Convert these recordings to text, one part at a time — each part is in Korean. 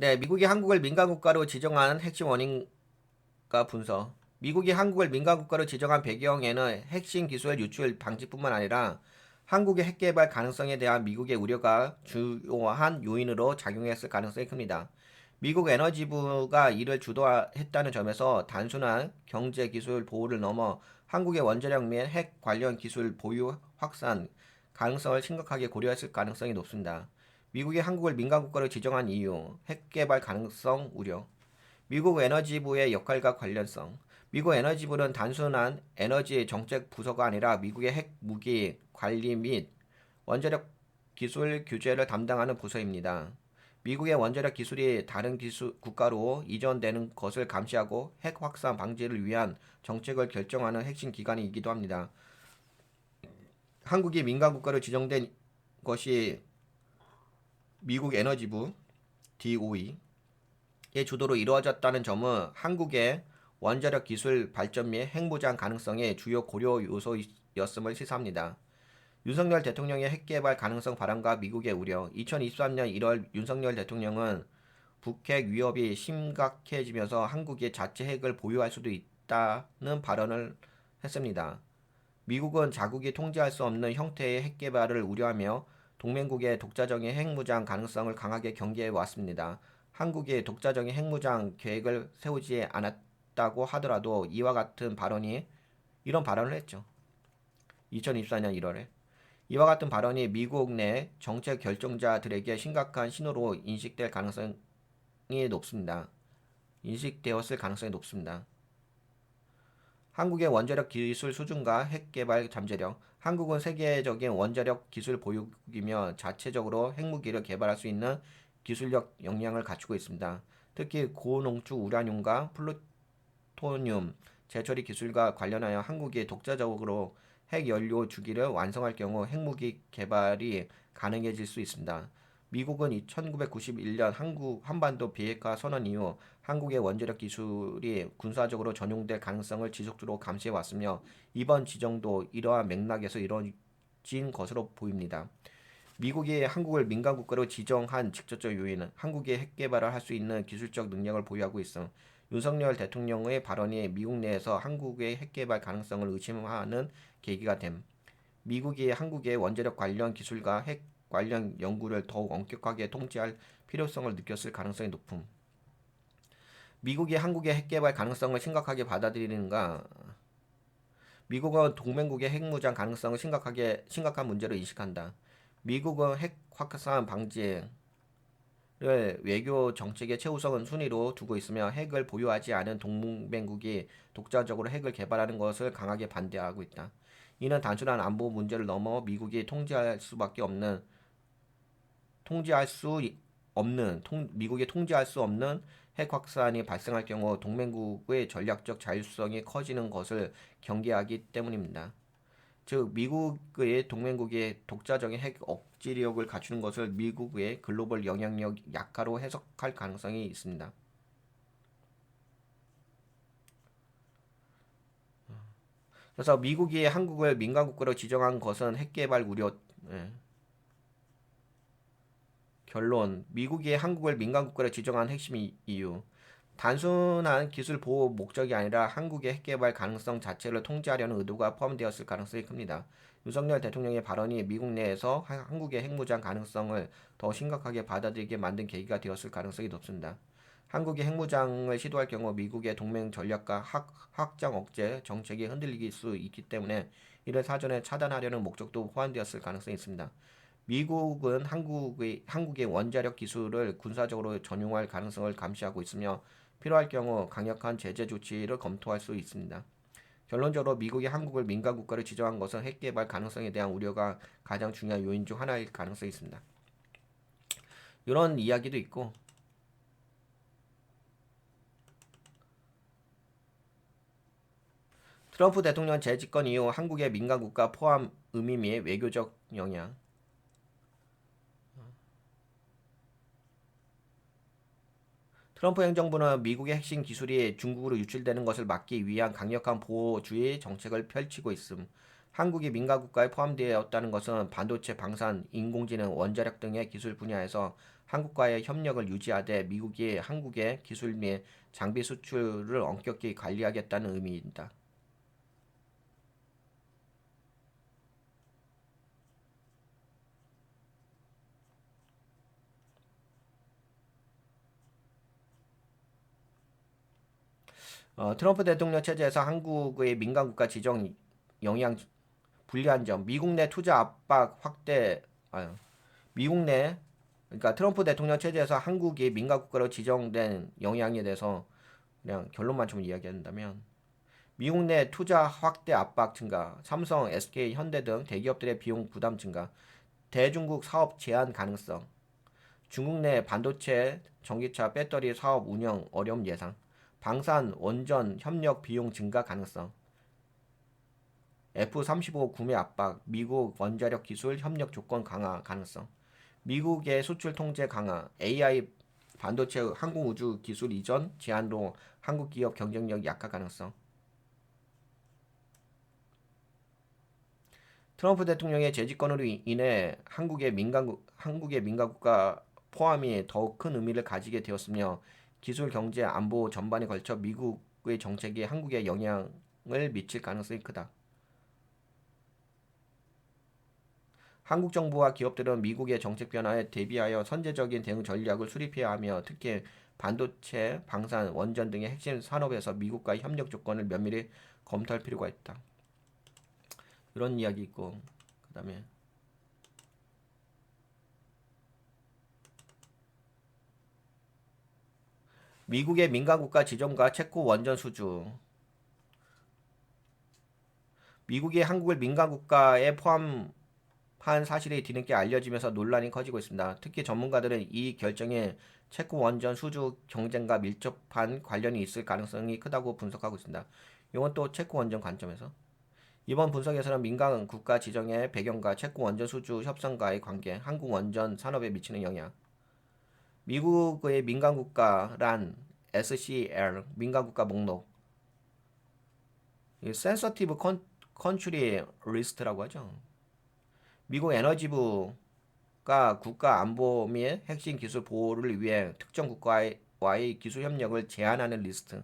네, 미국이 한국을 민간국가로 지정한 핵심 원인과 분석. 미국이 한국을 민간국가로 지정한 배경에는 핵심 기술 유출 방지뿐만 아니라 한국의 핵 개발 가능성에 대한 미국의 우려가 주요한 요인으로 작용했을 가능성이 큽니다. 미국 에너지부가 이를 주도했다는 점에서 단순한 경제 기술 보호를 넘어 한국의 원자력 및 핵 관련 기술 보유 확산 가능성을 심각하게 고려했을 가능성이 높습니다. 미국이 한국을 민간국가로 지정한 이유, 핵개발 가능성 우려, 미국 에너지부의 역할과 관련성. 미국 에너지부는 단순한 에너지 정책 부서가 아니라 미국의 핵 무기 관리 및 원자력 기술 규제를 담당하는 부서입니다. 미국의 원자력 기술이 다른 국가로 이전되는 것을 감시하고 핵 확산 방지를 위한 정책을 결정하는 핵심 기관이기도 합니다. 한국이 민간국가로 지정된 것이 미국 에너지부 DOE의 주도로 이루어졌다는 점은 한국의 원자력 기술 발전 및 핵무장 가능성의 주요 고려 요소였음을 시사합니다. 윤석열 대통령의 핵개발 가능성 발언과 미국의 우려. 2023년 1월 윤석열 대통령은 북핵 위협이 심각해지면서 한국이 자체 핵을 보유할 수도 있다는 발언을 했습니다. 미국은 자국이 통제할 수 없는 형태의 핵개발을 우려하며 동맹국의 독자적인 핵무장 가능성을 강하게 경계해 왔습니다. 한국이 독자적인 핵무장 계획을 세우지 않았다고 하더라도 이런 발언을 했죠. 2024년 1월에. 이와 같은 발언이 미국 내 정책 결정자들에게 심각한 신호로 인식되었을 가능성이 높습니다. 한국의 원자력 기술 수준과 핵 개발 잠재력. 한국은 세계적인 원자력 기술 보유국이며 자체적으로 핵무기를 개발할 수 있는 기술력 역량을 갖추고 있습니다. 특히 고농축 우라늄과 플루토늄 재처리 기술과 관련하여 한국이 독자적으로 핵연료 주기를 완성할 경우 핵무기 개발이 가능해질 수 있습니다. 미국은 1991년 한반도 비핵화 선언 이후 한국의 원자력 기술이 군사적으로 전용될 가능성을 지속적으로 감시해 왔으며 이번 지정도 이러한 맥락에서 이루어진 것으로 보입니다. 미국이 한국을 민간국가로 지정한 직접적 요인은 한국이 핵 개발을 할 수 있는 기술적 능력을 보유하고 있음. 윤석열 대통령의 발언이 미국 내에서 한국의 핵 개발 가능성을 의심하는 계기가 됨. 미국이 한국의 원자력 관련 기술과 핵 관련 연구를 더욱 엄격하게 통제할 필요성을 느꼈을 가능성이 높음. 미국이 한국의 핵 개발 가능성을 심각하게 받아들이는가? 미국은 동맹국의 핵무장 가능성을 심각한 문제로 인식한다. 미국은 핵 확산 방지를 외교 정책의 최우선 순위로 두고 있으며 핵을 보유하지 않은 동맹국이 독자적으로 핵을 개발하는 것을 강하게 반대하고 있다. 이는 단순한 안보 문제를 넘어 미국이 통제할 수 없는 핵 확산이 발생할 경우 동맹국의 전략적 자율성이 커지는 것을 경계하기 때문입니다. 즉 미국의 동맹국이 독자적인 핵 억지력을 갖추는 것을 미국의 글로벌 영향력 약화로 해석할 가능성이 있습니다. 그래서 미국이 한국을 민간국가로 지정한 것은 핵개발 우려. 예. 결론. 미국이 한국을 민간국가로 지정한 핵심 이유. 단순한 기술 보호 목적이 아니라 한국의 핵개발 가능성 자체를 통제하려는 의도가 포함되었을 가능성이 큽니다. 윤석열 대통령의 발언이 미국 내에서 한국의 핵무장 가능성을 더 심각하게 받아들이게 만든 계기가 되었을 가능성이 높습니다. 한국이 핵무장을 시도할 경우 미국의 동맹 전략과 확장 억제 정책이 흔들릴 수 있기 때문에 이를 사전에 차단하려는 목적도 포함되었을 가능성이 있습니다. 미국은 한국의 원자력 기술을 군사적으로 전용할 가능성을 감시하고 있으며 필요할 경우 강력한 제재 조치를 검토할 수 있습니다. 결론적으로 미국이 한국을 민간국가로 지정한 것은 핵개발 가능성에 대한 우려가 가장 중요한 요인 중 하나일 가능성이 있습니다. 이런 이야기도 있고 트럼프 대통령 재집권 이후 한국의 민간국가 포함 의미 및 외교적 영향. 트럼프 행정부는 미국의 핵심 기술이 중국으로 유출되는 것을 막기 위한 강력한 보호주의 정책을 펼치고 있음. 한국이 민간국가에 포함되었다는 것은 반도체, 방산, 인공지능, 원자력 등의 기술 분야에서 한국과의 협력을 유지하되 미국이 한국의 기술 및 장비 수출을 엄격히 관리하겠다는 의미입니다. 트럼프 대통령 체제에서 한국의 민간국가 지정 영향 불리한 점, 미국 내 투자 압박 확대, 미국 내 그러니까 트럼프 대통령 체제에서 한국이 민간국가로 지정된 영향에 대해서 그냥 결론만 좀 이야기한다면 미국 내 투자 확대 압박 증가, 삼성, SK, 현대 등 대기업들의 비용 부담 증가, 대중국 사업 제한 가능성, 중국 내 반도체, 전기차, 배터리 사업 운영 어려움 예상, 방산, 원전 협력 비용 증가 가능성, F-35 구매 압박, 미국 원자력 기술 협력 조건 강화 가능성, 미국의 수출 통제 강화, AI 반도체 항공우주 기술 이전 제한으로 한국 기업 경쟁력 약화 가능성, 트럼프 대통령의 재집권으로 인해 한국의 민간국가 포함이 더욱 큰 의미를 가지게 되었으며 기술, 경제, 안보 전반에 걸쳐 미국의 정책이 한국에 영향을 미칠 가능성이 크다. 한국 정부와 기업들은 미국의 정책 변화에 대비하여 선제적인 대응 전략을 수립해야 하며 특히 반도체, 방산, 원전 등의 핵심 산업에서 미국과의 협력 조건을 면밀히 검토할 필요가 있다. 이런 이야기 있고 그다음에 미국의 민간국가 지정과 체코 원전 수주 미국이 한국을 민간국가에 포함한 사실이 뒤늦게 알려지면서 논란이 커지고 있습니다. 특히 전문가들은 이 결정에 체코 원전 수주 경쟁과 밀접한 관련이 있을 가능성이 크다고 분석하고 있습니다. 이건 또 체코 원전 관점에서 이번 분석에서는 민간 국가 지정의 배경과 체코 원전 수주 협상과의 관계, 한국 원전 산업에 미치는 영향, 미국의 민간 국가란 SCL 민간 국가 목록, 센서티브 컨트리 리스트라고 하죠. 미국 에너지부가 국가 안보 및 핵심 기술 보호를 위해 특정 국가와의 기술 협력을 제한하는 리스트.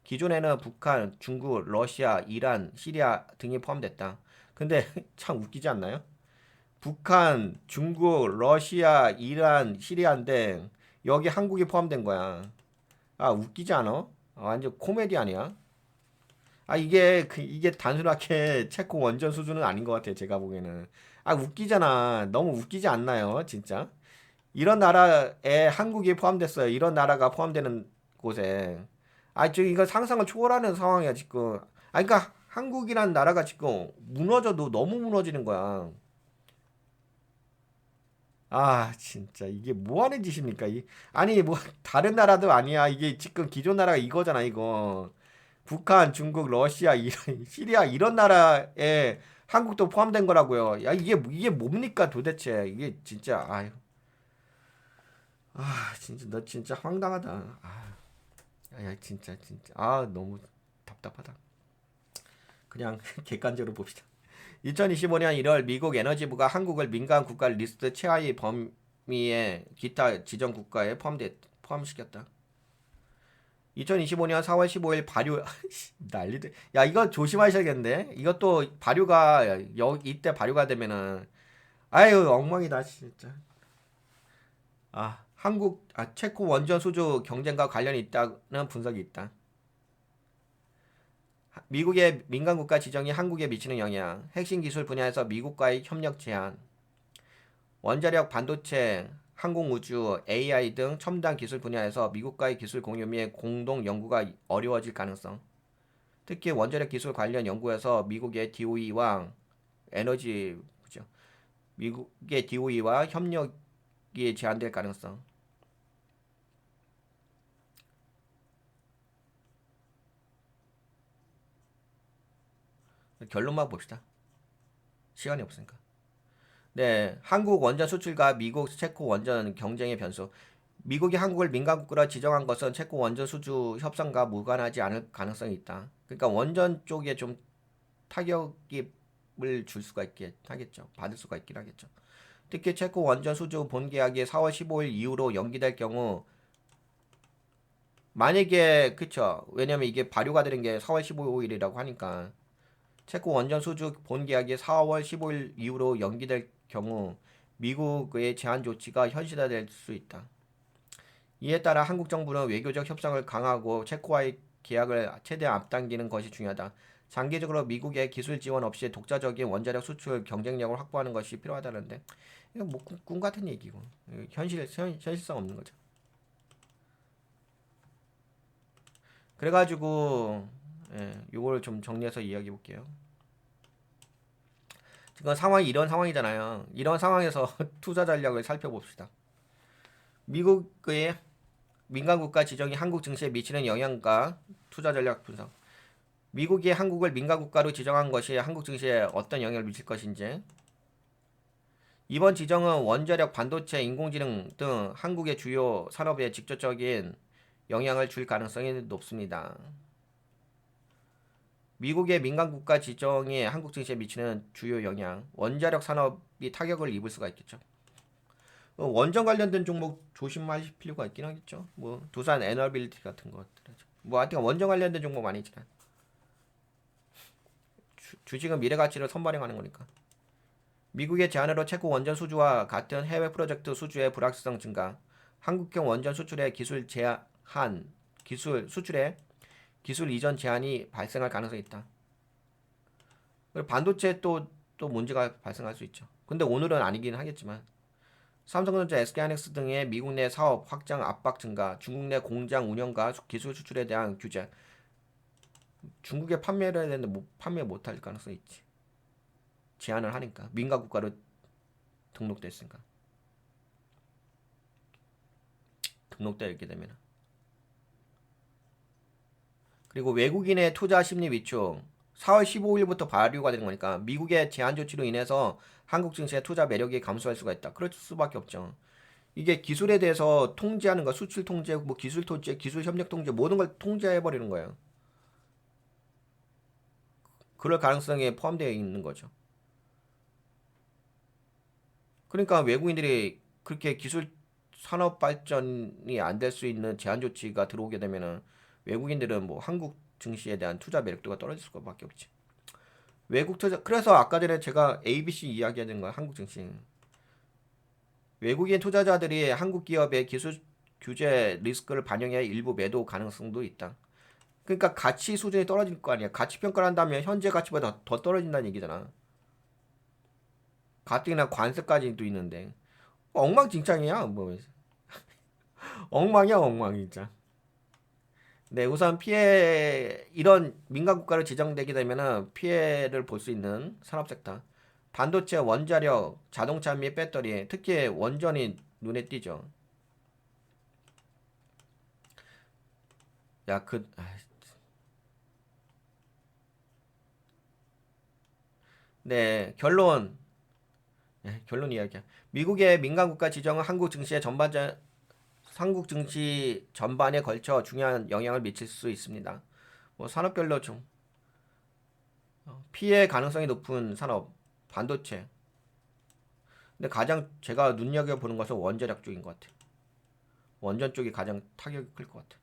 기존에는 북한, 중국, 러시아, 이란, 시리아 등이 포함됐다. 근데 참 웃기지 않나요? 북한, 중국, 러시아, 이란, 시리아인데 여기 한국이 포함된 거야. 아, 웃기지 않아? 완전 코미디 아니야? 이게 단순하게 체코 원전 수준은 아닌 것 같아요. 제가 보기에는. 아, 웃기잖아. 너무 웃기지 않나요? 진짜. 이런 나라에 한국이 포함됐어요. 이런 나라가 포함되는 곳에. 지금 이거 상상을 초월하는 상황이야, 지금. 그러니까 한국이란 나라가 지금 무너져도 너무 무너지는 거야. 진짜 이게 뭐 하는 짓입니까? 아니, 뭐 다른 나라도 아니야. 이게 지금 기존 나라가 이거잖아, 이거. 북한, 중국, 러시아, 이란, 시리아 이런 나라에 한국도 포함된 거라고요. 이게 뭡니까 도대체? 이게 진짜 진짜 너 진짜 황당하다. 진짜 너무 답답하다. 그냥 객관적으로 봅시다. 2025년 1월 미국 에너지부가 한국을 민간 국가 리스트 최하위 범위의 기타 지정 국가에 포함시켰다. 2025년 4월 15일 발효 난리들. 야, 이거 조심하셔야겠는데. 이것도 발효가 이때 발효가 되면은 엉망이다 진짜. 체코 원전 수주 경쟁과 관련이 있다는 분석이 있다. 미국의 민간국가 지정이 한국에 미치는 영향, 핵심 기술 분야에서 미국과의 협력 제한, 원자력 반도체, 항공우주, AI 등 첨단 기술 분야에서 미국과의 기술 공유 및 공동 연구가 어려워질 가능성, 특히 원자력 기술 관련 연구에서 미국의 DOE와 에너지 그죠? 미국의 DOE와 협력이 제한될 가능성. 결론만 봅시다. 시간이 없으니까. 네, 한국 원전 수출과 미국 체코 원전 경쟁의 변수. 미국이 한국을 민간국가로 지정한 것은 체코 원전 수주 협상과 무관하지 않을 가능성이 있다. 그러니까 원전 쪽에 좀 타격을 줄 수가 있겠 하겠죠. 받을 수가 있긴 하겠죠. 특히 체코 원전 수주 본계약이 4월 15일 이후로 연기될 경우 만약에 그쵸 왜냐면 이게 발효가 되는 게 4월 15일이라고 하니까 체코 원전 수주 본계약이 4월 15일 이후로 연기될 경우 미국의 제한 조치가 현실화될 수 있다. 이에 따라 한국 정부는 외교적 협상을 강화하고 체코와의 계약을 최대한 앞당기는 것이 중요하다. 장기적으로 미국의 기술 지원 없이 독자적인 원자력 수출 경쟁력을 확보하는 것이 필요하다는데 이거 뭐 꿈 같은 얘기고 현실성 없는 거죠. 그래가지고 요거를 좀 정리해서 이야기해 볼게요. 지금 상황이 이런 상황이잖아요. 이런 상황에서 투자 전략을 살펴봅시다. 미국의 민간 국가 지정이 한국 증시에 미치는 영향과 투자 전략 분석. 미국이 한국을 민간 국가로 지정한 것이 한국 증시에 어떤 영향을 미칠 것인지. 이번 지정은 원자력, 반도체, 인공지능 등 한국의 주요 산업에 직접적인 영향을 줄 가능성이 높습니다. 미국의 민간 국가 지정이 한국 증시에 미치는 주요 영향, 원자력 산업이 타격을 입을 수가 있겠죠. 원전 관련된 종목 조심할 필요가 있긴 하겠죠. 뭐 두산 에너빌리티 같은 것들. 뭐 하여튼 원전 관련된 종목 많이 있잖아. 주식은 미래 가치를 선발행하는 거니까. 미국의 제안으로 체코 원전 수주와 같은 해외 프로젝트 수주의 불확실성 증가, 한국형 원전 수출의 기술 제한, 기술 수출의 기술 이전 제한이 발생할 가능성이 있다. 그리고 반도체 또 문제가 발생할 수 있죠. 근데 오늘은 아니긴 하겠지만 삼성전자, SK하이닉스 등의 미국 내 사업 확장 압박 증가, 중국 내 공장 운영과 기술 수출에 대한 규제. 중국에 판매를 해야 되는데 판매 못할 가능성이 있지. 제한을 하니까 민간 국가로 등록됐으니까 등록되어 있게 되면. 그리고 외국인의 투자 심리 위축. 4월 15일부터 발효가 되는 거니까 미국의 제한 조치로 인해서 한국 증시의 투자 매력이 감소할 수가 있다. 그럴 수밖에 없죠. 이게 기술에 대해서 통제하는 거, 수출 통제, 뭐 기술 통제, 기술 협력 통제 모든 걸 통제해 버리는 거예요. 그럴 가능성이 포함되어 있는 거죠. 그러니까 외국인들이 그렇게 기술 산업 발전이 안 될 수 있는 제한 조치가 들어오게 되면은 외국인들은 뭐 한국 증시에 대한 투자 매력도가 떨어질 수밖에 없지. 외국 투자 그래서 아까 전에 제가 ABC 이야기하는 거야. 한국 증시. 외국인 투자자들이 한국 기업의 기술 규제 리스크를 반영해 일부 매도 가능성도 있다. 그러니까 가치 수준이 떨어질 거 아니야. 가치 평가를 한다면 현재 가치보다 더 떨어진다는 얘기잖아. 가뜩이나 관세까지도 있는데 엉망진창이야. 뭐 엉망이야 엉망 진짜. 네, 우선 이런 민간 국가로 지정되게 되면은 피해를 볼 수 있는 산업 섹터. 반도체, 원자력, 자동차 및 배터리, 특히 원전이 눈에 띄죠. 야, 네, 결론 이야기야. 미국의 민간 국가 지정은 한국 증시 전반에 걸쳐 중요한 영향을 미칠 수 있습니다. 뭐 산업별로 좀 피해 가능성이 높은 산업, 반도체. 근데 가장 제가 눈여겨보는 것은 원자력 쪽인 것 같아요. 원전 쪽이 가장 타격이 클 것 같아요.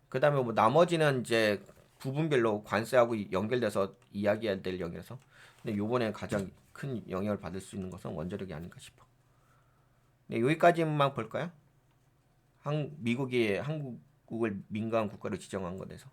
그 다음에 뭐 나머지는 이제 부분별로 관세하고 연결돼서 이야기해야 될 영역에서 근데 요번에 가장 큰 영향을 받을 수 있는 것은 원자력이 아닌가 싶어. 네, 여기까지만 볼까요? 미국이 한국을 민간 국가로 지정한 것에서.